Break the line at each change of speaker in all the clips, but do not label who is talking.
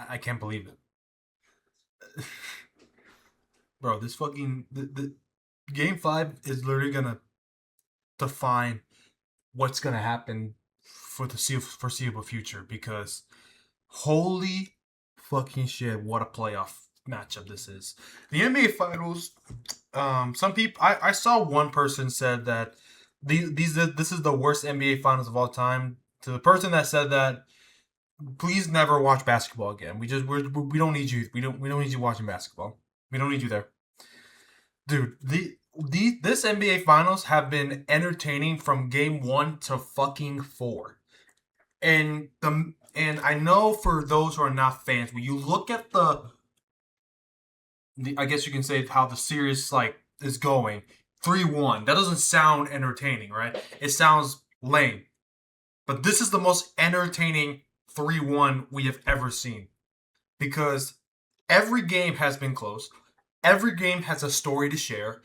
I can't believe it. Bro, this fucking the game 5 is literally gonna define what's gonna happen for the foreseeable future because holy fucking shit, what a playoff matchup this is. The NBA Finals. Some people I saw one person said that this is the worst NBA Finals of all time. To the person that said that, please never watch basketball again. We don't need you. We don't need you watching basketball. We don't need you there, dude. This NBA Finals have been entertaining from game 1 to fucking 4. And I know for those who are not fans, when you look at the I guess you can say how the series like is going, 3-1. That doesn't sound entertaining, right? It sounds lame. But this is the most entertaining 3-1 we have ever seen because every game has been close. Every game has a story to share.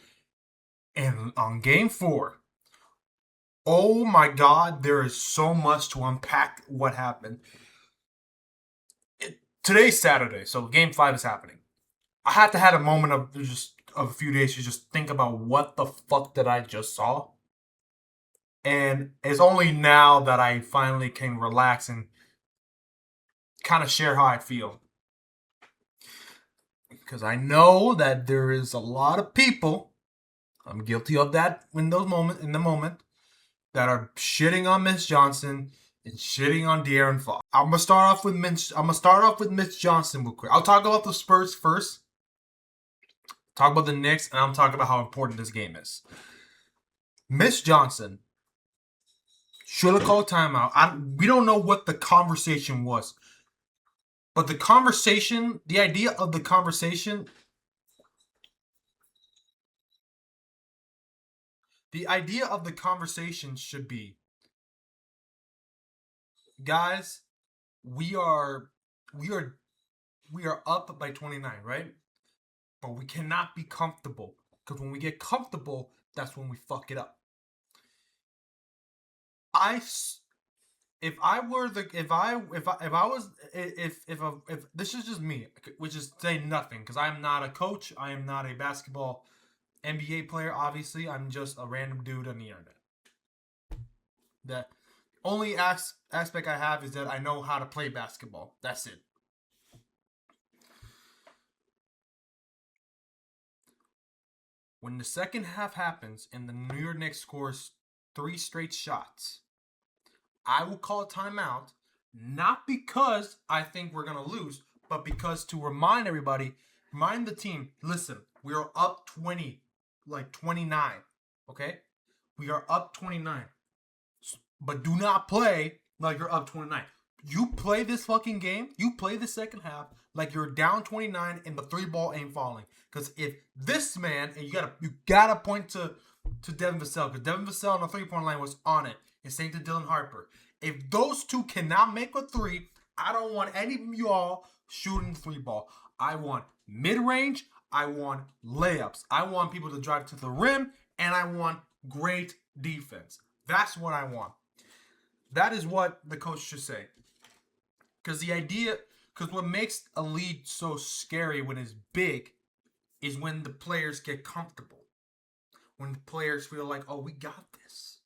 And on game 4, oh my god, there is so much to unpack what happened. Today's Saturday, so game 5 is happening. I had to have a moment of a few days to just think about what the fuck did I just saw. And it's only now that I finally can relax and kind of share how I feel. Because I know that there is a lot of people, I'm guilty of that in the moment, that are shitting on Mitch Johnson and shitting on De'Aaron Fox. I'm gonna start off with Mitch Johnson real quick. I'll talk about the Spurs first. Talk about the Knicks, and I'm talking about how important this game is. Mitch Johnson should have called timeout. We don't know what the conversation was. But the idea of the conversation should be, guys, we are up by 29, right? But we cannot be comfortable because when we get comfortable, that's when we fuck it up. If I were the if I was if this is just me, which is saying nothing because I am not a coach, I am not a basketball NBA player. Obviously, I'm just a random dude on the internet. The only aspect I have is that I know how to play basketball. That's it. When the second half happens and the New York Knicks scores 3 straight shots, I will call timeout, not because I think we're going to lose, but because to remind the team, listen, we are up 20, like 29, okay? We are up 29. But do not play like you're up 29. You play this fucking game, you play the second half like you're down 29 and the 3 ball ain't falling. Because if this man, and you gotta point to Devin Vassell, because Devin Vassell on the 3-point line was on it, and same to Dylan Harper. If those two cannot make a 3, I don't want any of y'all shooting the 3 ball. I want mid-range, I want layups, I want people to drive to the rim, and I want great defense. That's what I want. That is what the coach should say. Because what makes a lead so scary when it's big is when the players get comfortable. When the players feel like, oh, we got this.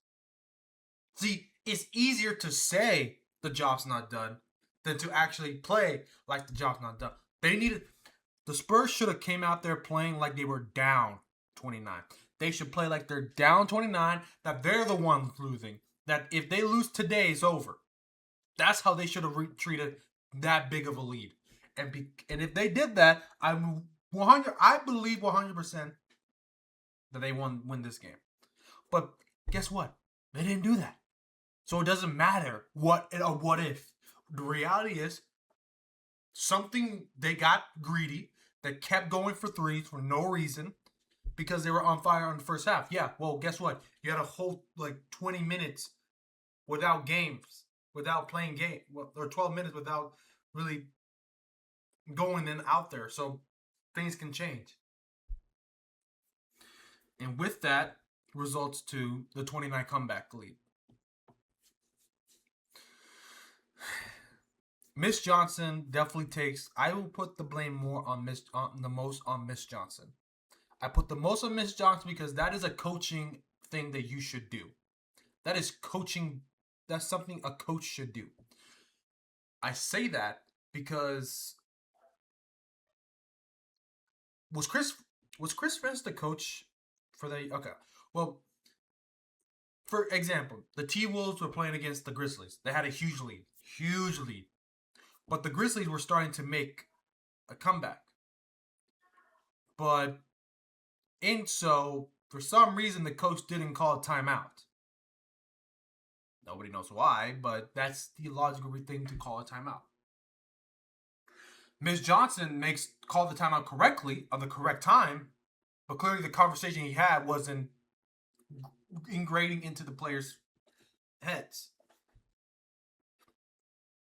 See, it's easier to say the job's not done than to actually play like the job's not done. The Spurs should have came out there playing like they were down 29. They should play like they're down 29, that they're the ones losing. That if they lose today, it's over. That's how they should have treated that big of a lead. And if they did that, I believe 100% that they win this game. But guess what? They didn't do that. So it doesn't matter what if. The reality is they got greedy. They kept going for 3s for no reason because they were on fire in the first half. Yeah, well, guess what? You had a whole 20 minutes without games, without playing game, or 12 minutes without really going in out there. So things can change. And with that results to the 29 comeback lead. Miss Johnson definitely takes. I will put the blame more on Miss Johnson. I put the most on Miss Johnson because that is a coaching thing that you should do. That is coaching. That's something a coach should do. I say that because was Chris Finch the coach for the okay? Well, for example, the T Wolves were playing against the Grizzlies. They had a huge lead, but the Grizzlies were starting to make a comeback. But so for some reason the coach didn't call a timeout. Nobody knows why, but that's the logical thing to call a timeout. Ms. Johnson called the timeout correctly on the correct time, but clearly the conversation he had wasn't ingrained into the players' heads.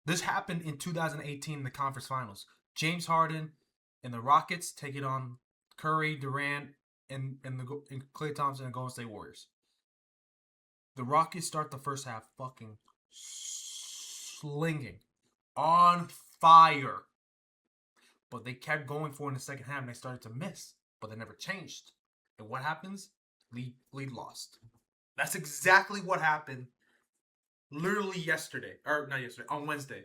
This happened in 2018 in the conference finals. James Harden and the Rockets take it on Curry, Durant, and Klay Thompson and Golden State Warriors. The Rockets start the first half fucking slinging, on fire. But they kept going for it in the second half and they started to miss. But they never changed. And what happens? Lead lost. That's exactly what happened literally yesterday. Or not yesterday, on Wednesday.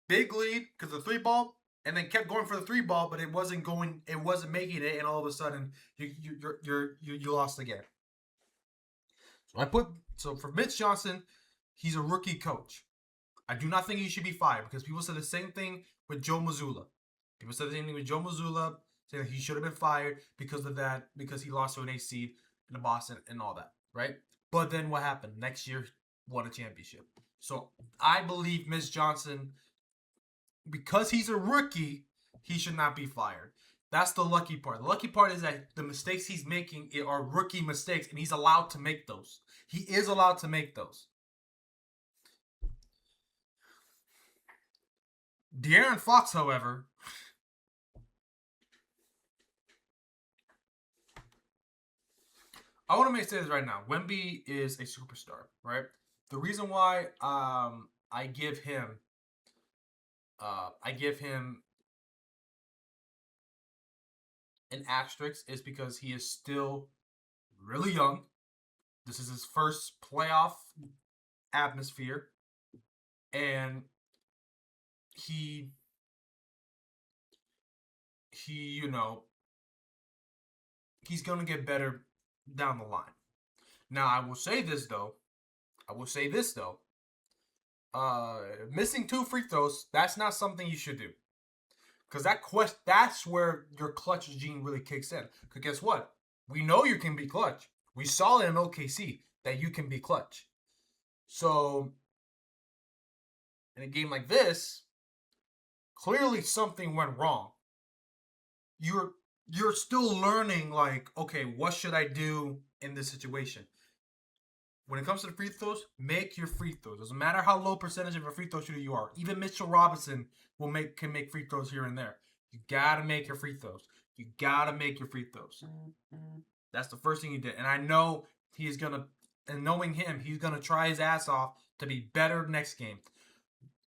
Big lead because of the 3-ball. And then kept going for the 3-ball, but it wasn't making it, and all of a sudden you lost again. So for Mitch Johnson, he's a rookie coach. I do not think he should be fired because people said the same thing with Joe Mazzulla. People said the same thing with Joe Mazzulla, saying that he should have been fired because of that, because he lost to an 8 seed in the Boston and all that, right? But then what happened? Next year, won a championship. So I believe Mitch Johnson, because he's a rookie, he should not be fired. That's the lucky part. The lucky part is that the mistakes he's making are rookie mistakes, and he's allowed to make those. He is allowed to make those. De'Aaron Fox, however, I want to say this right now. Wemby is a superstar, right? The reason why I give him an asterisk is because he is still really young. This is his first playoff atmosphere, and he he's gonna get better down the line. Now I will say this though. Missing 2 free throws, that's not something you should do. Because that's where your clutch gene really kicks in. Because guess what? We know you can be clutch. We saw it in OKC that you can be clutch. So, in a game like this, clearly something went wrong. You're still learning, like, okay, what should I do in this situation? When it comes to the free throws, make your free throws. Doesn't matter how low percentage of a free throw shooter you are. Even Mitchell Robinson can make free throws here and there. You gotta make your free throws. That's the first thing he did. And I know knowing him, he's gonna try his ass off to be better next game.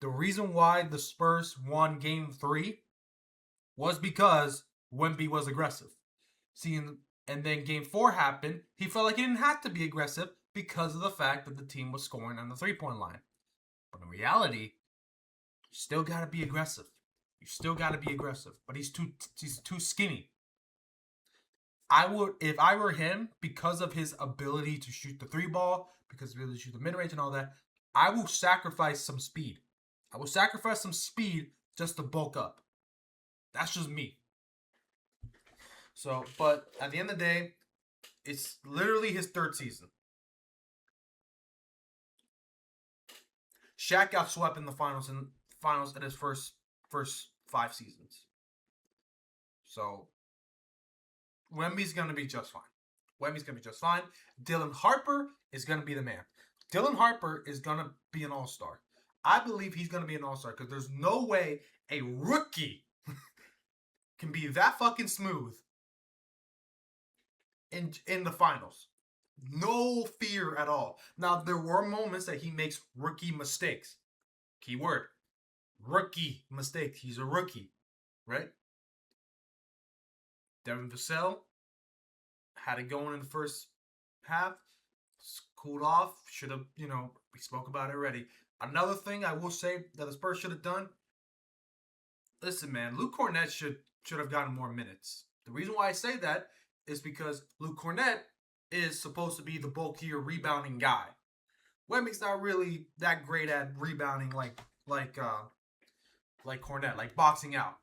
The reason why the Spurs won Game 3 was because Wemby was aggressive. And then Game 4 happened. He felt like he didn't have to be aggressive because of the fact that the team was scoring on the 3-point line. But in reality, you still got to be aggressive. But he's too skinny. If I were him, because of his ability to shoot the 3-ball, because of his ability to shoot the mid-range and all that, I will sacrifice some speed. Just to bulk up. That's just me. So, but at the end of the day, it's literally his 3rd season. Shaq got swept in the finals in his first 5 seasons. So, Wemby's going to be just fine. Dylan Harper is going to be the man. Dylan Harper is going to be an all-star. I believe he's going to be an all-star because there's no way a rookie can be that fucking smooth in the finals. No fear at all. Now, there were moments that he makes rookie mistakes. Keyword. Rookie mistake. He's a rookie, right? Devin Vassell had it going in the first half. Cooled off. Should have, we spoke about it already. Another thing I will say that the Spurs should have done. Listen, man, Luke Kornet should have gotten more minutes. The reason why I say that is because Luke Kornet is supposed to be the bulkier rebounding guy. Wemby's not really that great at rebounding like Kornet, like boxing out.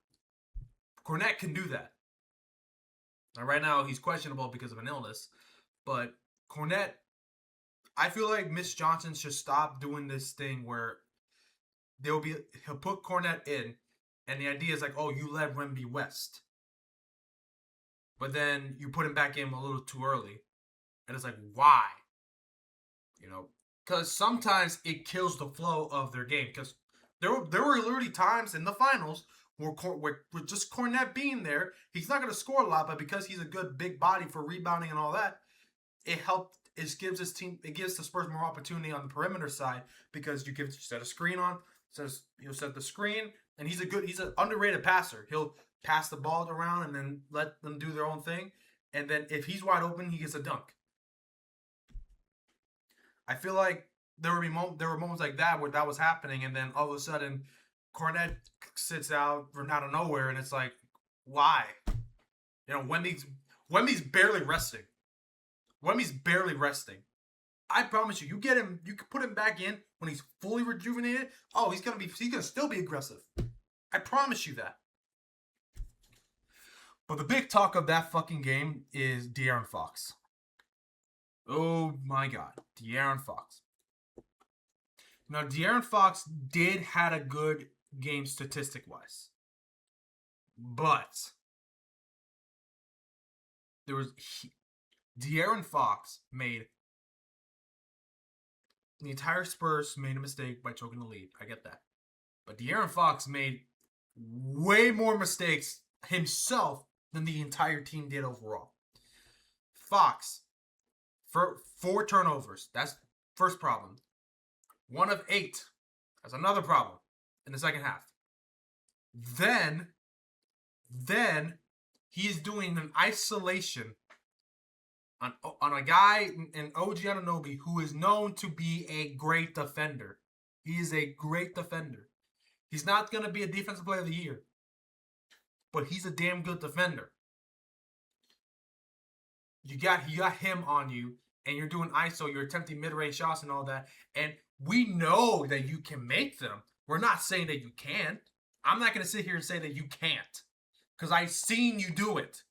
Kornet can do that. Now, right now, he's questionable because of an illness. But Kornet, I feel like Mitch Johnson should stop doing this thing where he'll put Kornet in, and the idea is like, oh, you led Wemby West. But then you put him back in a little too early. And it's like, why? Because sometimes it kills the flow of their game. Because there were literally times in the finals where with just Kornet being there, he's not going to score a lot, but because he's a good big body for rebounding and all that, it helped. It gives the Spurs more opportunity on the perimeter side because you set a screen on, you'll set the screen, and he's an underrated passer. He'll pass the ball around and then let them do their own thing, and then if he's wide open, he gets a dunk. I feel like there were moments like that where that was happening, and then all of a sudden, Kornet sits out from out of nowhere, and it's like, why? Wemby's barely resting. Wemby's barely resting. I promise you, you can put him back in when he's fully rejuvenated. Oh, he's gonna still be aggressive. I promise you that. But the big talk of that fucking game is De'Aaron Fox. Oh my God, De'Aaron Fox. Now, De'Aaron Fox did had a good game statistic-wise. But De'Aaron Fox the entire Spurs made a mistake by choking the lead. I get that. But De'Aaron Fox made way more mistakes himself than the entire team did overall. Fox, for 4 turnovers. That's first problem. 1 of 8. That's another problem in the second half. Then he is doing an isolation on a guy in OG Anunoby who is known to be a great defender. He is a great defender. He's not going to be a defensive player of the year, but he's a damn good defender. You got him on you, and you're doing ISO, you're attempting mid-range shots and all that, and we know that you can make them. We're not saying that you can't. I'm not going to sit here and say that you can't, because I've seen you do it.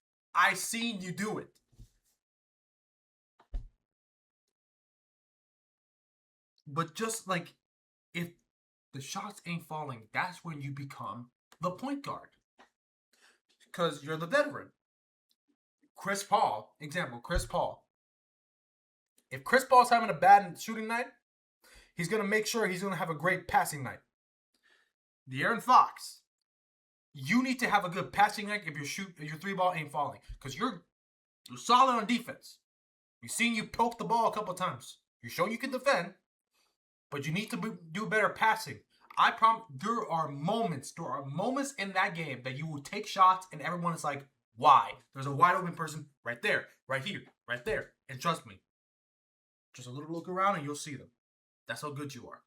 But just like, if the shots ain't falling, that's when you become the point guard. Because you're the veteran. Chris Paul. If Chris Paul's having a bad shooting night, he's going to make sure he's going to have a great passing night. De'Aaron Fox, you need to have a good passing night if your 3-ball ain't falling. Because you're solid on defense. We've seen you poke the ball a couple times. You're showing you can defend, but you need to do better passing. I promise there are moments in that game that you will take shots and everyone is like, why? There's a wide open person right there, right here, right there. And trust me, just a little look around and you'll see them. That's how good you are.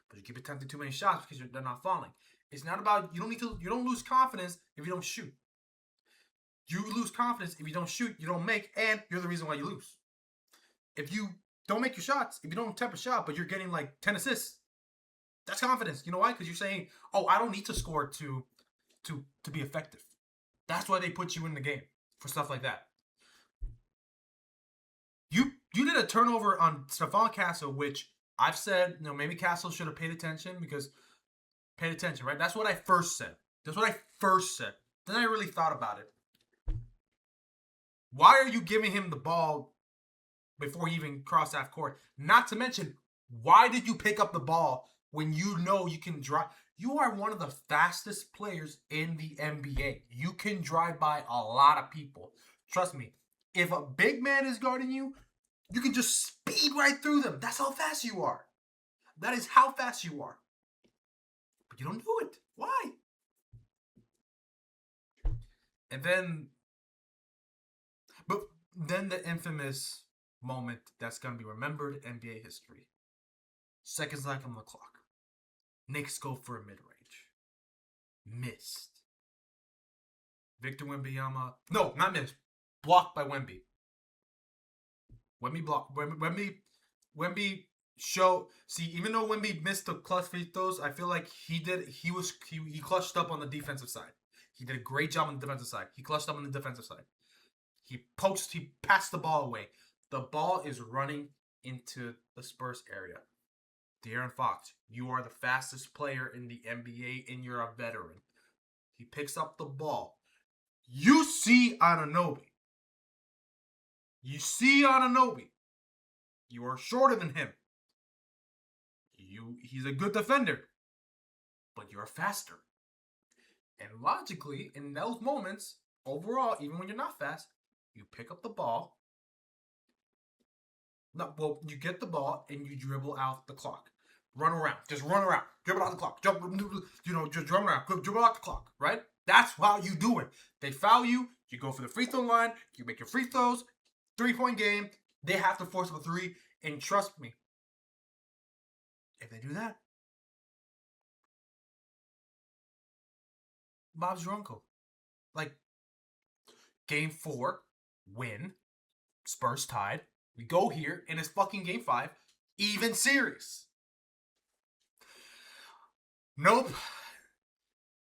But you keep attempting too many shots because they're not falling. It's not about, you don't lose confidence if you don't shoot. You lose confidence if you don't shoot, you don't make, and you're the reason why you lose. If you don't make your shots, if you don't attempt a shot, but you're getting like 10 assists, that's confidence. You know why? Because you're saying, oh, I don't need to score to be effective. That's why they put you in the game for stuff like that. You did a turnover on Stephon Castle, which I've said, maybe Castle should have paid attention, right? That's what I first said. Then I really thought about it. Why are you giving him the ball before he even crossed half court? Not to mention, why did you pick up the ball when you know you can drive? You are one of the fastest players in the NBA. You can drive by a lot of people. Trust me, if a big man is guarding you, you can just speed right through them. That's how fast you are. That is how fast you are. But you don't do it. Why? And then, but then the infamous moment that's gonna be remembered in NBA history. Seconds left on the clock. Knicks go for a mid-range. Missed. Victor Wembanyama. No, not missed. Blocked by Wemby. Wemby blocked. Wemby show. See, even though Wemby missed the clutch free throws, I feel like he clutched up on the defensive side. He did a great job on the defensive side. He clutched up on the defensive side. He passed the ball away. The ball is running into the Spurs area. De'Aaron Fox, you are the fastest player in the NBA and you're a veteran. He picks up the ball. You see Anunoby. You are shorter than him. He's a good defender. But you're faster. And logically, in those moments, overall, even when you're not fast, you pick up the ball. No, well, you get the ball and you dribble out the clock. Run around. Just run around. Dribble out the clock. Just run around. Dribble out the clock, right? That's how you do it. They foul you. You go for the free throw line. You make your free throws. 3-point game. They have to force a 3. And trust me, if they do that, Bob's your uncle. Like, game 4, win. Spurs tied. We go here, and it's fucking game 5. Even series. Nope.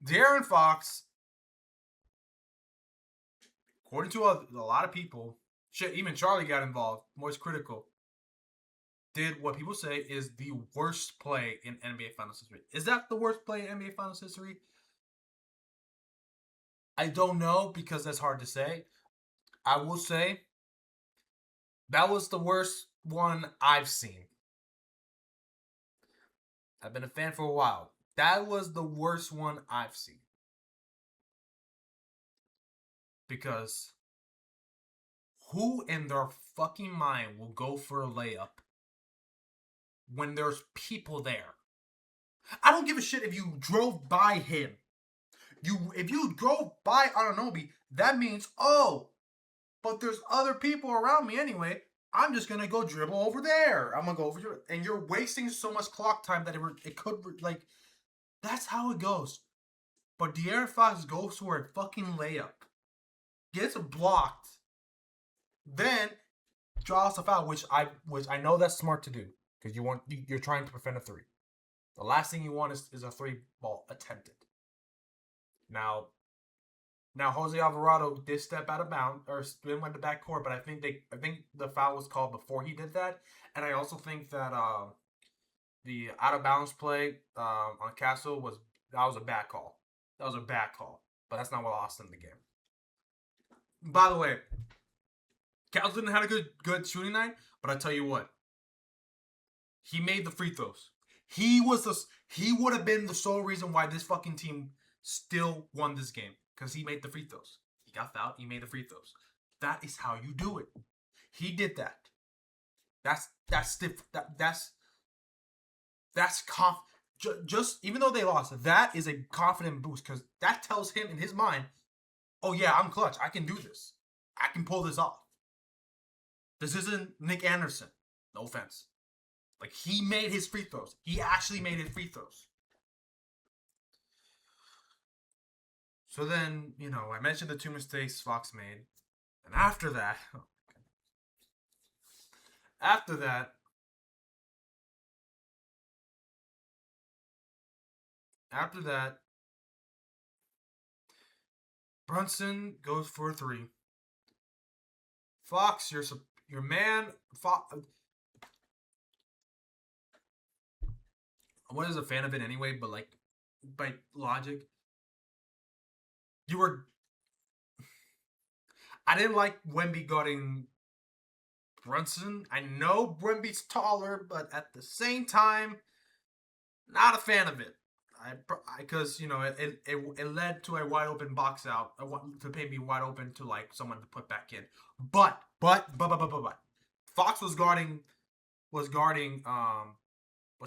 De'Aaron Fox, according to a lot of people, shit, even Charlie got involved, most critical, did what people say is the worst play in NBA Finals history. Is that the worst play in NBA Finals history? I don't know, because that's hard to say. I will say that was the worst one I've seen. I've been a fan for a while. That was the worst one I've seen. Because who in their fucking mind will go for a layup when there's people there? I don't give a shit if you drove by him. If you drove by Anunoby, that means, oh, but there's other people around me anyway. I'm just going to go dribble over there. I'm going to go over here. And you're wasting so much clock time that it could, like, that's how it goes. But De'Aaron Fox goes for a fucking layup. Gets blocked. Then draws a foul, which I know that's smart to do. Because you're trying to prevent a 3. The last thing you want is a 3 ball attempted. Now Jose Alvarado did step out of bounds or went to backcourt, but I think the foul was called before he did that, and I also think that the out of bounds play on Castle was a bad call. That was a bad call, but that's not what lost them the game. By the way, Castle didn't have a good shooting night, but I tell you what, he made the free throws. He would have been the sole reason why this fucking team still won this game, because he made the free throws. He got fouled. He made the free throws. That is how you do it. He did that. That's stiff. That's just even though they lost, that is a confident boost, because that tells him in his mind, oh yeah, I'm clutch. I can do this. I can pull this off. This isn't Nick Anderson. No offense. Like, he made his free throws. He actually made his free throws. So then, I mentioned the 2 mistakes Fox made. And after that, Brunson goes for a 3. Fox, your man, Fox. I wasn't a fan of it anyway, but like, by logic, I didn't like Wemby guarding Brunson. I know Wemby's taller, but at the same time, not a fan of it. Because it led to a wide open box out, to maybe wide open to like someone to put back in. But Fox was guarding what's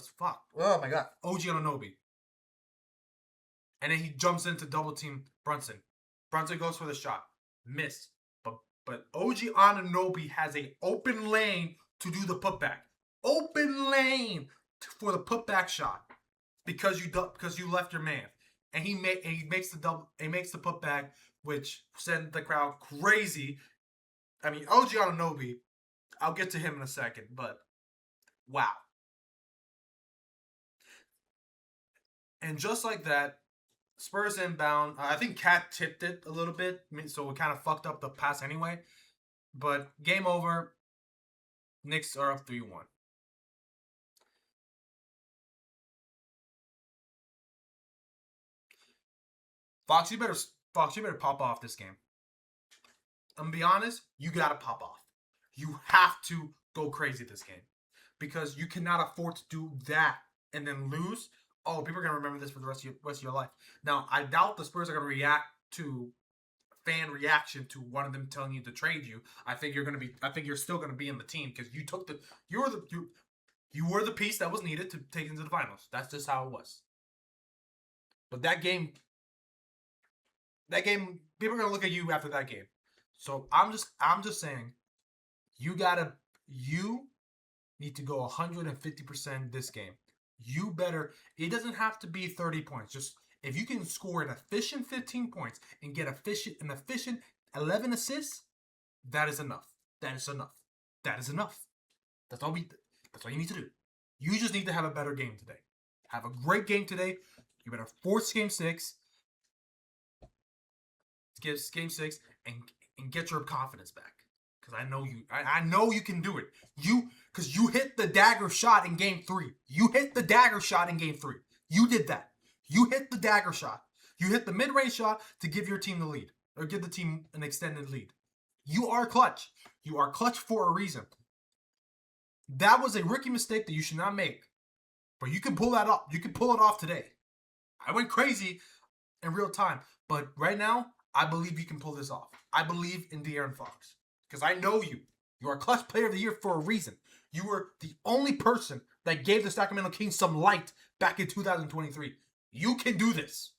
fuck? Oh my god, OG Anunoby. and then he jumps into double team Brunson. Brunson goes for the shot, missed. But OG Anunoby has an open lane to do the putback. Open lane for the putback shot because you left your man, and he makes the putback, which sent the crowd crazy. I mean, OG Anunoby, I'll get to him in a second, but wow. And just like that, Spurs inbound. I think Cat tipped it a little bit, so it kind of fucked up the pass anyway. But game over. Knicks are up 3-1. Fox, you better pop off this game. I'm gonna be honest, you gotta pop off. You have to go crazy this game because you cannot afford to do that and then lose. Oh, people are gonna remember this for the rest of your life. Now, I doubt the Spurs are gonna react to fan reaction to one of them telling you to trade you. I think you're still gonna be in the team because you were the piece that was needed to take into the finals. That's just how it was. But that game, people are gonna look at you after that game. So I'm just saying, you need to go 150% this game. You better. It doesn't have to be 30 points. Just if you can score an efficient 15 points and get an efficient 11 assists, that is enough. That is enough. That is enough. That's all you need to do. You just need to have a better game today. Have a great game today. You better force game 6. Get game 6 and get your confidence back. Because I know you can do it. Because you hit the dagger shot in game 3. You hit the dagger shot in game 3. You did that. You hit the dagger shot. You hit the mid-range shot to give your team the lead. Or give the team an extended lead. You are clutch. You are clutch for a reason. That was a rookie mistake that you should not make. But you can pull that off. You can pull it off today. I went crazy in real time. But right now, I believe you can pull this off. I believe in De'Aaron Fox. Because I know you. You are Clutch Player of the Year for a reason. You were the only person that gave the Sacramento Kings some light back in 2023. You can do this.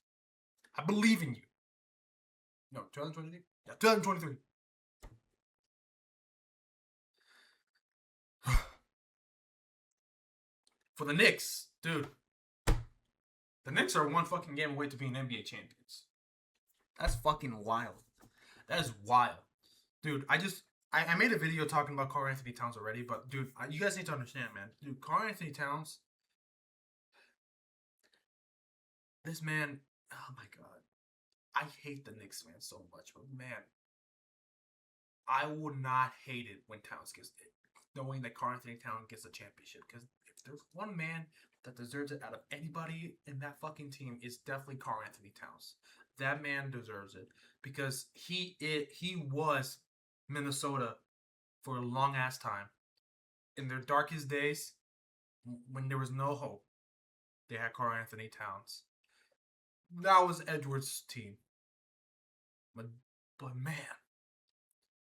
I believe in you. No, 2023? Yeah, 2023. For the Knicks, dude. The Knicks are one fucking game away to being NBA champions. That's fucking wild. That is wild. Dude, I made a video talking about Karl-Anthony Towns already, but dude, you guys need to understand, man. Dude, Karl-Anthony Towns, this man, oh my god. I hate the Knicks, man, so much, but man, I would not hate it when Towns gets it, knowing that Karl-Anthony Towns gets a championship, because if there's one man that deserves it out of anybody in that fucking team, it's definitely Karl-Anthony Towns. That man deserves it, because he was Minnesota for a long ass time. In their darkest days, when there was no hope, they had Karl-Anthony Towns. That was Edwards' team. But man,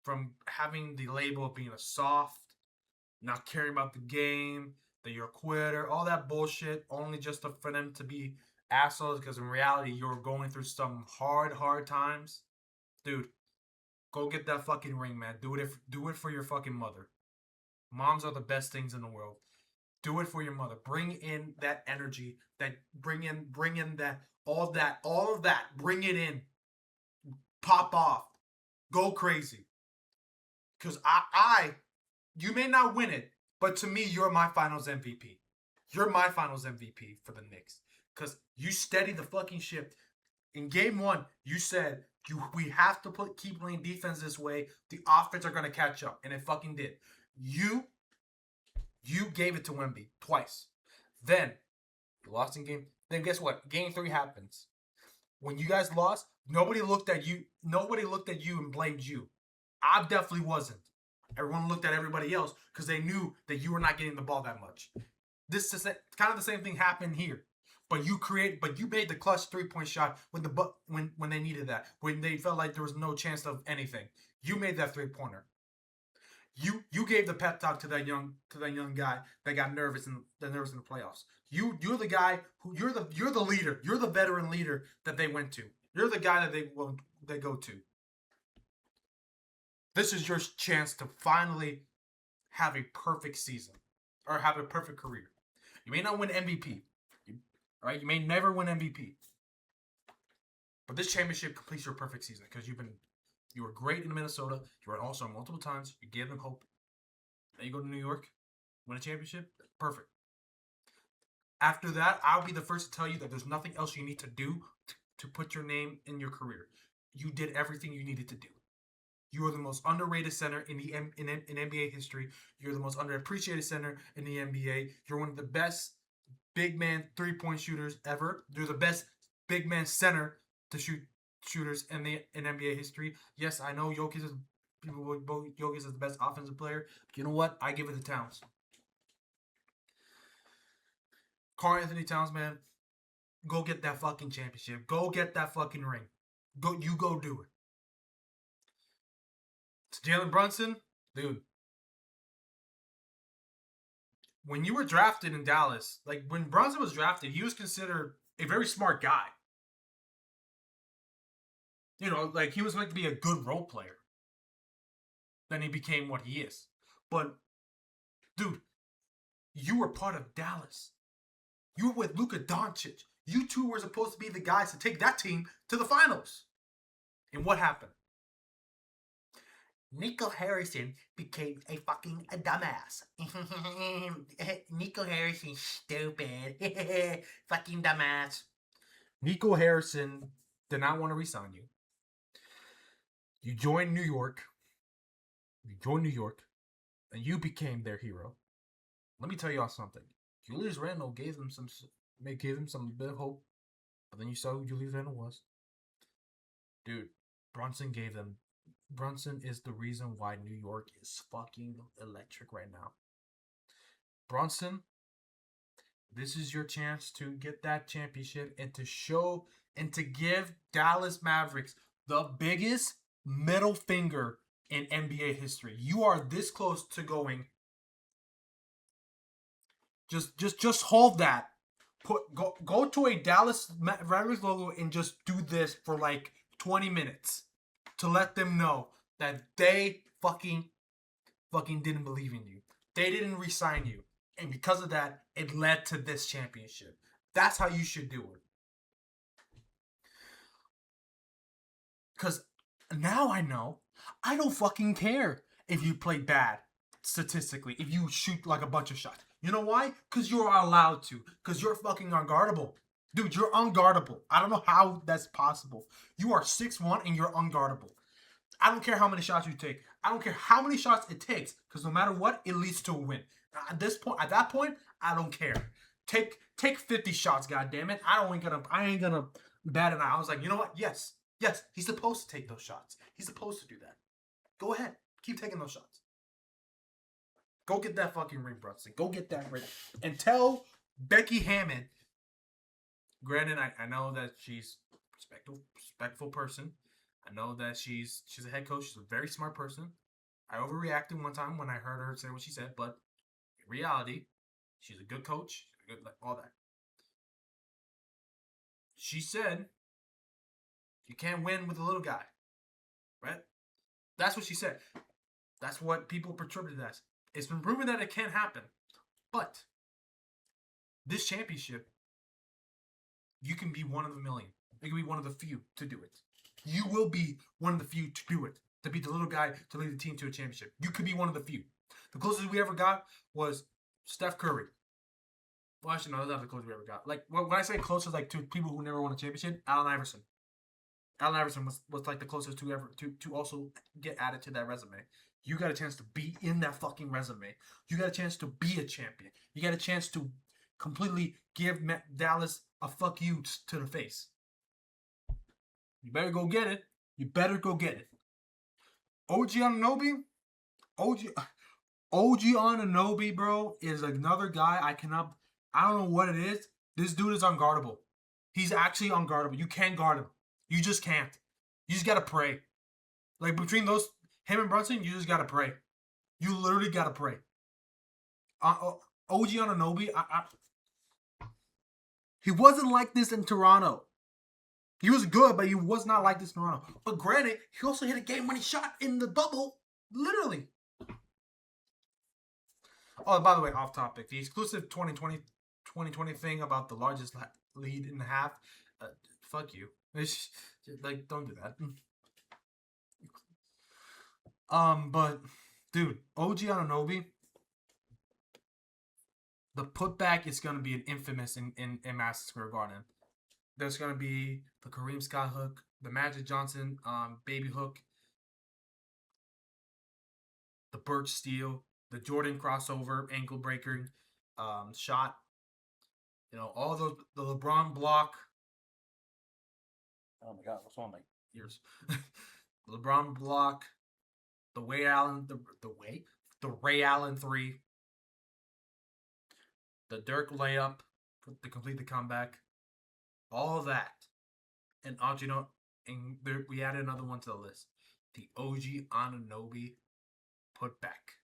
from having the label of being a soft, not caring about the game, that you're a quitter, all that bullshit, only just for them to be assholes, because in reality, you're going through some hard times. Dude, go get that fucking ring, man. Do it for your fucking mother. Moms are the best things in the world. Do it for your mother. Bring in that energy. Bring in that all of that. Bring it in. Pop off. Go crazy. Because you may not win it, but to me, you're my finals MVP. You're my finals MVP for the Knicks. Because you steady the fucking ship. In game 1, you said we have to keep playing defense this way. The offense are going to catch up. And it fucking did. You gave it to Wemby twice. Then, you lost in game. Then guess what? Game 3 happens. When you guys lost, nobody looked at you and blamed you. I definitely wasn't. Everyone looked at everybody else because they knew that you were not getting the ball that much. This is kind of the same thing happened here. But you made the clutch 3-point shot when they needed that. When they felt like there was no chance of anything. You made that 3-pointer. You gave the pep talk to that young guy that got nervous in the playoffs. You're the guy who you're the leader. You're the veteran leader that they went to. You're the guy that they go to. This is your chance to finally have a perfect season or have a perfect career. You may not win MVP, right? You may never win MVP, but this championship completes your perfect season because you were great in Minnesota. You were an All-Star multiple times. You gave them hope. Then you go to New York, win a championship. Perfect. After that, I'll be the first to tell you that there's nothing else you need to do to put your name in your career. You did everything you needed to do. You are the most underrated center in NBA history. You're the most underappreciated center in the NBA. You're one of the best big man three-point shooters ever. You're the best big man center to shooters in NBA history. Yes, I know Jokic is the best offensive player. But you know what? I give it to Towns. Karl-Anthony Towns, man, go get that fucking championship. Go get that fucking ring. Go do it. To Jalen Brunson, dude. When you were drafted in Dallas, like when Brunson was drafted, he was considered a very smart guy. You know, like he was meant to be a good role player. Then he became what he is. But, dude, you were part of Dallas. You were with Luka Doncic. You two were supposed to be the guys to take that team to the finals. And what happened? Nico Harrison became a fucking dumbass. Nico Harrison, stupid. Fucking dumbass. Nico Harrison did not want to resign you. You joined New York. And you became their hero. Let me tell y'all something. Julius Randle gave them some bit of hope. But then you saw who Julius Randle was. Dude, Brunson is the reason why New York is fucking electric right now. Brunson, this is your chance to get that championship and to show and to give Dallas Mavericks the biggest middle finger in NBA history. You are this close to going. Just hold that. Go to a Dallas Mavericks logo and just do this for like 20 minutes to let them know that they fucking didn't believe in you. They didn't re-sign you. And because of that, it led to this championship. That's how you should do it. Because now I know I don't fucking care if you play bad statistically, if you shoot like a bunch of shots. You know why? Because you're allowed to. Because you're fucking unguardable. Dude, you're unguardable. I don't know how that's possible. You are 6'1" and you're unguardable. I don't care how many shots you take. I don't care how many shots it takes. Because no matter what, it leads to a win. At that point, I don't care. Take 50 shots, goddammit. I ain't gonna bat an eye. I was like, you know what? Yes, he's supposed to take those shots. He's supposed to do that. Go ahead. Keep taking those shots. Go get that fucking ring, Brunson. Go get that ring. And tell Becky Hammon, granted, I know that she's a respectful person. I know that she's a head coach. She's a very smart person. I overreacted one time when I heard her say what she said, but in reality, she's a good coach. All that. She said, you can't win with a little guy. Right? That's what she said. That's what people interpreted it as. It's been proven that it can happen. But this championship, you can be one of the million. You can be one of the few to do it. You will be one of the few to do it. To be the little guy to lead the team to a championship. You could be one of the few. The closest we ever got was Steph Curry. Well, actually, no, that's not the closest we ever got. Like, when I say closest, like, to people who never won a championship, Allen Iverson. Allen Iverson was like the closest to ever to also get added to that resume. You got a chance to be in that fucking resume. You got a chance to be a champion. You got a chance to completely give Dallas a fuck you to the face. You better go get it. OG Anunoby, bro, is another guy I don't know what it is. This dude is unguardable. He's actually unguardable. You can't guard him. You just can't. You just gotta pray. Like, between him and Brunson, you just gotta pray. You literally gotta pray. OG Anunoby, he wasn't like this in Toronto. He was good, but he was not like this in Toronto. But granted, he also hit a game-winning shot in the bubble, literally. Oh, by the way, off topic. The exclusive 2020 thing about the largest lead in the half, fuck you. It's just, like, don't do that. But, dude, OG Anunoby, the putback is going to be an infamous in Madison Square Garden. There's going to be the Kareem Scott hook, the Magic Johnson baby hook, the Birch steal, the Jordan crossover ankle breaker shot. You know, all the LeBron block. Oh my God, what's wrong with my ears? LeBron block, the Ray Allen, the Ray Allen 3, the Dirk layup to complete the comeback, all of that, and we added another one to the list, the OG Anunoby putback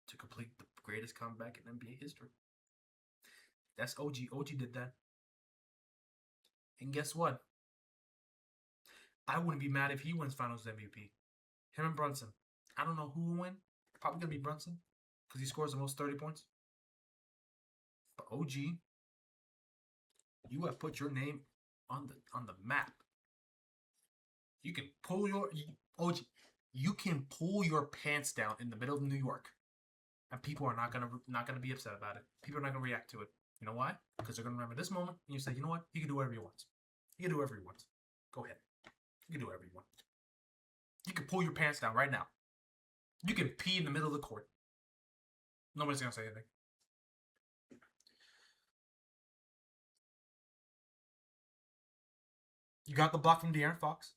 to complete the greatest comeback in NBA history. That's OG. OG did that. And guess what? I wouldn't be mad if he wins Finals MVP. Him and Brunson. I don't know who will win. Probably gonna be Brunson because he scores the most 30 points. But OG, you have put your name on the map. You can pull your OG. You can pull your pants down in the middle of New York, and people are not gonna be upset about it. People are not gonna react to it. You know why? Because they're gonna remember this moment, and you say, you know what? He can do whatever he wants. He can do whatever he wants. Go ahead. You can do whatever you want. You can pull your pants down right now. You can pee in the middle of the court. Nobody's gonna say anything. You got the block from De'Aaron Fox.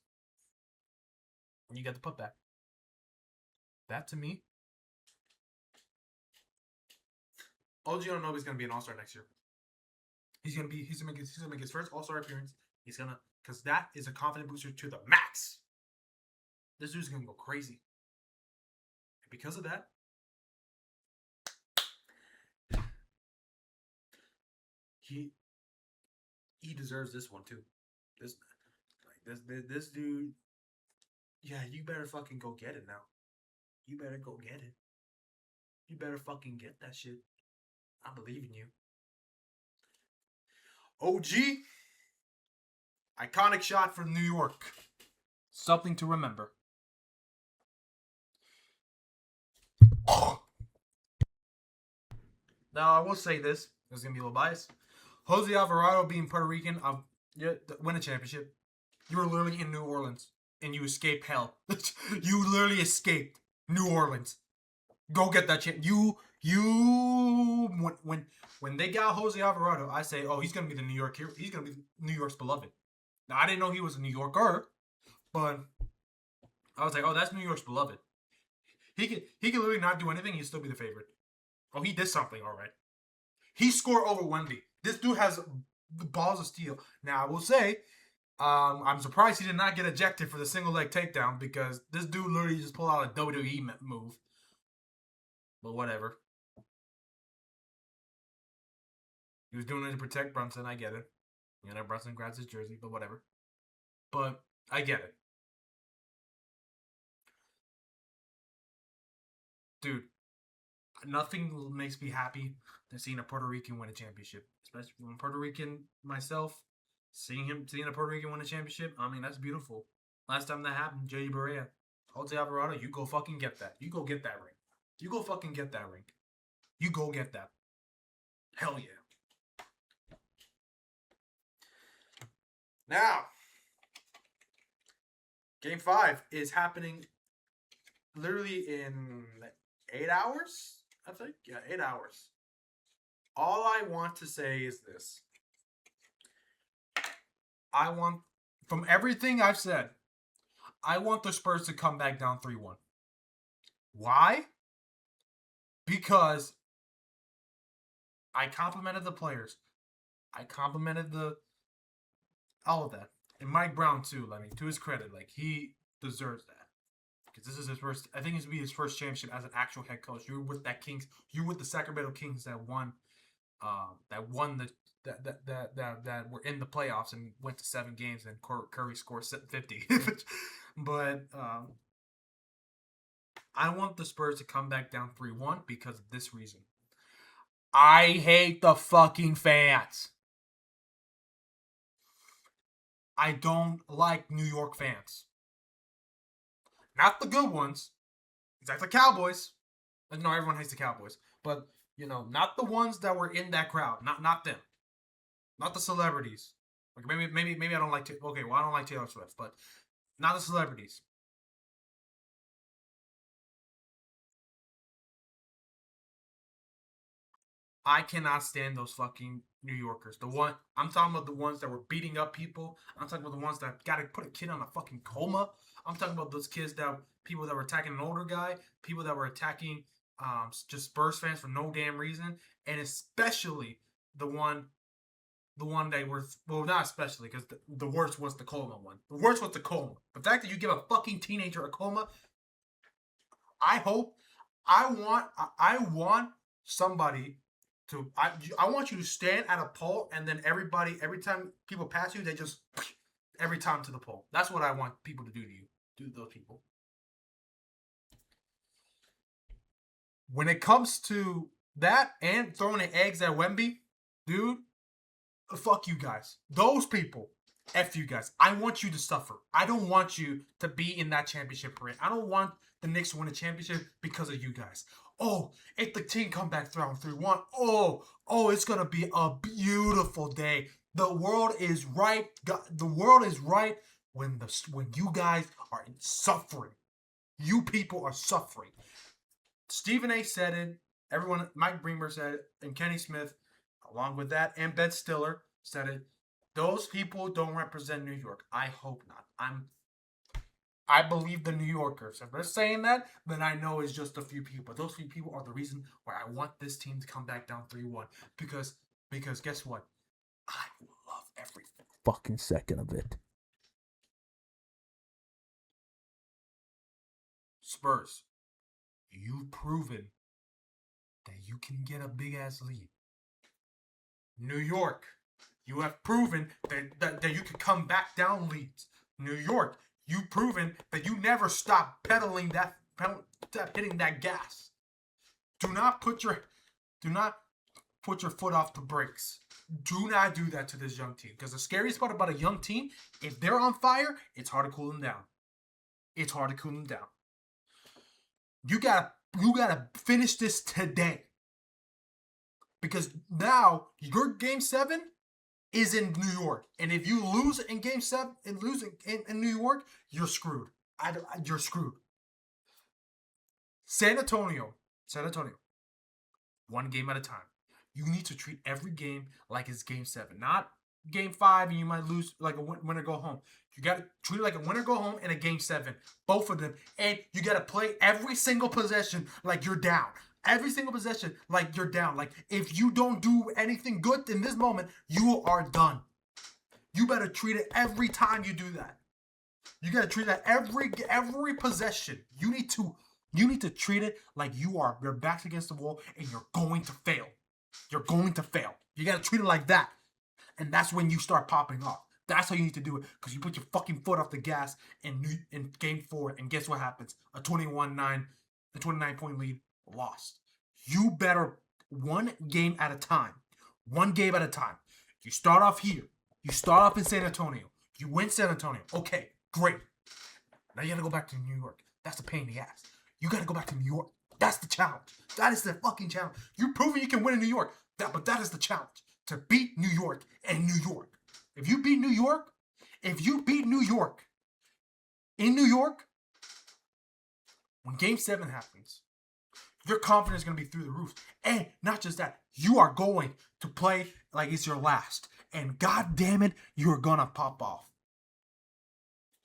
And you got the putback. That to me, OG Anunoby is gonna be an all-star next year. He's gonna make his first all-star appearance. Because that is a confident booster to the max. This dude's gonna go crazy. And because of that, he deserves this one too. This dude, yeah, you better fucking go get it now. You better go get it. You better fucking get that shit. I believe in you. OG, iconic shot for New York. Something to remember. Now, I will say this. There's going to be a little bias. Jose Alvarado being Puerto Rican, win a championship. You were literally in New Orleans, and you escaped hell. You literally escaped New Orleans. Go get that chip. When they got Jose Alvarado, I say, oh, he's gonna be the New York hero. He's gonna be New York's beloved. Now I didn't know he was a New Yorker, but I was like, oh, that's New York's beloved. He could literally not do anything. He'd still be the favorite. Oh, he did something, all right. He scored over Wemby. This dude has the balls of steel. Now I will say, I'm surprised he did not get ejected for the single leg takedown because this dude literally just pulled out a WWE move. But whatever. He was doing it to protect Brunson. I get it. You know, Brunson grabs his jersey, but whatever. But I get it. Dude, nothing makes me happy than seeing a Puerto Rican win a championship. Especially when Puerto Rican myself, seeing a Puerto Rican win a championship, I mean, that's beautiful. Last time that happened, J.D. Barea, Jose Alvarado, you go fucking get that. You go get that ring. You go fucking get that ring. You go get that. Hell yeah. Now, Game 5 is happening literally in 8 hours, I think. Yeah, 8 hours. All I want to say is this. From everything I've said, I want the Spurs to come back down 3-1. Why? Because I complimented the players. I complimented all of that. And Mike Brown too, I mean, to his credit, like he deserves that. because this is his first. I think this will be his first championship as an actual head coach. You were with that Kings. You were with the Sacramento Kings that won. That won the that were in the playoffs and went to 7 games and Curry scored 50. But I want the Spurs to come back down 3-1 because of this reason. I hate the fucking fans. I don't like New York fans. Not the good ones. It's like the Cowboys. No, everyone hates the Cowboys. But, not the ones that were in that crowd. Not them. Not the celebrities. Like maybe I don't like I don't like Taylor Swift, but not the celebrities. I cannot stand those fucking New Yorkers. I'm talking about the ones that were beating up people. I'm talking about the ones that got to put a kid on a fucking coma. I'm talking about those people that were attacking an older guy, people that were attacking just Spurs fans for no damn reason, and especially the one that were, well, not especially, because the worst was the coma one. The worst was the coma. The fact that you give a fucking teenager a coma, I want somebody I want you to stand at a pole and then every time people pass you, they just every time to the pole. That's what I want people to do to you. Do to those people. When it comes to that and throwing the eggs at Wemby, dude, fuck you guys. Those people, F you guys. I want you to suffer. I don't want you to be in that championship parade. I don't want the Knicks to win a championship because of you guys. Oh, if the team come back down 3-1, it's going to be a beautiful day. The world is right. The world is right when you guys are suffering. You people are suffering. Stephen A. said it. Everyone, Mike Bremer said it, and Kenny Smith, along with that, and Ben Stiller said it. Those people don't represent New York. I hope not. I believe the New Yorkers. If they're saying that, then I know it's just a few people. Those few people are the reason why I want this team to come back down 3-1. Because guess what? I love every fucking second of it. Spurs, you've proven that you can get a big ass lead. New York, you have proven that you can come back down leads. New York, you've proven that you never stop hitting that gas. Do not put your foot off the brakes. Do not do that to this young team. Because the scariest part about a young team, if they're on fire, it's hard to cool them down. It's hard to cool them down. You gotta finish this today. Because now your game 7 is in New York. And if you lose in game 7 and lose in New York, you're screwed. You're screwed. San Antonio, one game at a time. You need to treat every game like it's game 7, not game 5 and you might lose like a winner go home. You got to treat it like a winner go home and a game 7, both of them. And you got to play every single possession like you're down. Every single possession like you're down. Like if you don't do anything good in this moment, you are done. You better treat it every time you do that. You got to treat that every possession. You need to treat it like your back's against the wall and you're going to fail. You're going to fail. You got to treat it like that. And that's when you start popping off. That's how you need to do it. Because you put your fucking foot off the gas in game 4. And guess what happens? A 29-point lead lost. You better one game at a time. One game at a time. You start off here. You start off in San Antonio. You win San Antonio. Okay, great. Now you got to go back to New York. That's a pain in the ass. You got to go back to New York. That's the challenge. That is the fucking challenge. You're proving you can win in New York. But that is the challenge. To beat New York and New York. If you beat New York in New York, when game 7 happens, your confidence is going to be through the roof. And not just that, you are going to play like it's your last. And god damn it, you're going to pop off.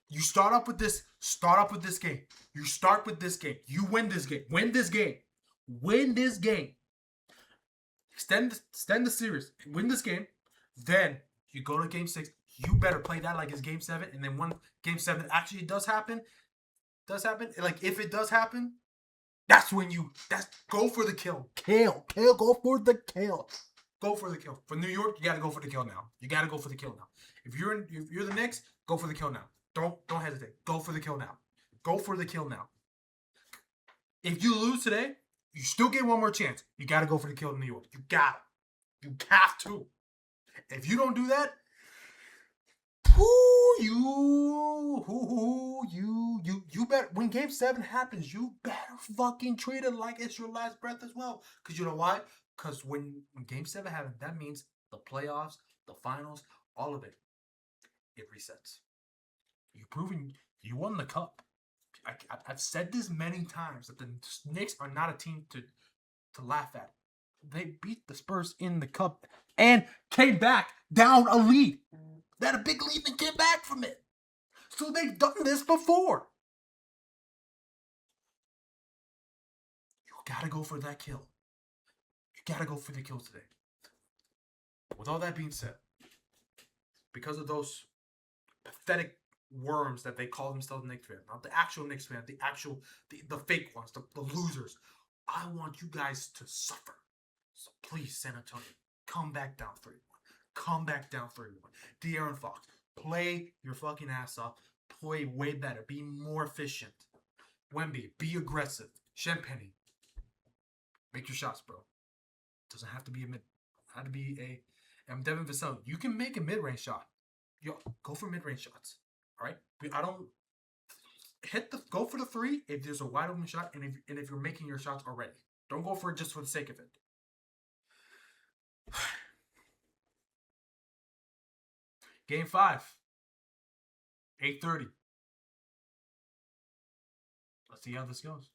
You start up with this game. You start with this game. You win this game. Win this game. Win this game. Extend the series. Win this game. Then you go to game 6. You better play that like it's game 7. And then when game 7 actually does happen, does happen, like if it does happen, that's when go for the kill. Go for the kill. Go for the kill. For New York, you gotta go for the kill now. You gotta go for the kill now. If you're the Knicks, go for the kill now. Don't hesitate. Go for the kill now. Go for the kill now. If you lose today, you still get one more chance. You gotta go for the kill in New York. You gotta. You have to. If you don't do that, you better, when game 7 happens, you better fucking treat it like it's your last breath as well. Because you know why? Because when game 7 happens, that means the playoffs, the finals, all of it resets. You've proven you won the cup. I've said this many times that the Knicks are not a team to laugh at. They beat the Spurs in the cup and came back down a lead. They had a big lead and came back from it. So they've done this before. You gotta go for that kill. You gotta go for the kill today. With all that being said, because of those pathetic worms that they call themselves Knicks fans, not the actual Knicks fans, the fake ones, the losers, I want you guys to suffer. So please, San Antonio, come back down 3-1. Come back down 3-1. De'Aaron Fox, play your fucking ass off. Play way better. Be more efficient. Wemby, be aggressive. Shenpenny, make your shots, bro. Doesn't have to be a mid. Have to be a. And Devin Vassell, you can make a mid-range shot. Yo, go for mid-range shots. All right. I don't go for the 3 if there's a wide open shot, and if you're making your shots already. Don't go for it just for the sake of it. Game 5. 8:30. Let's see how this goes.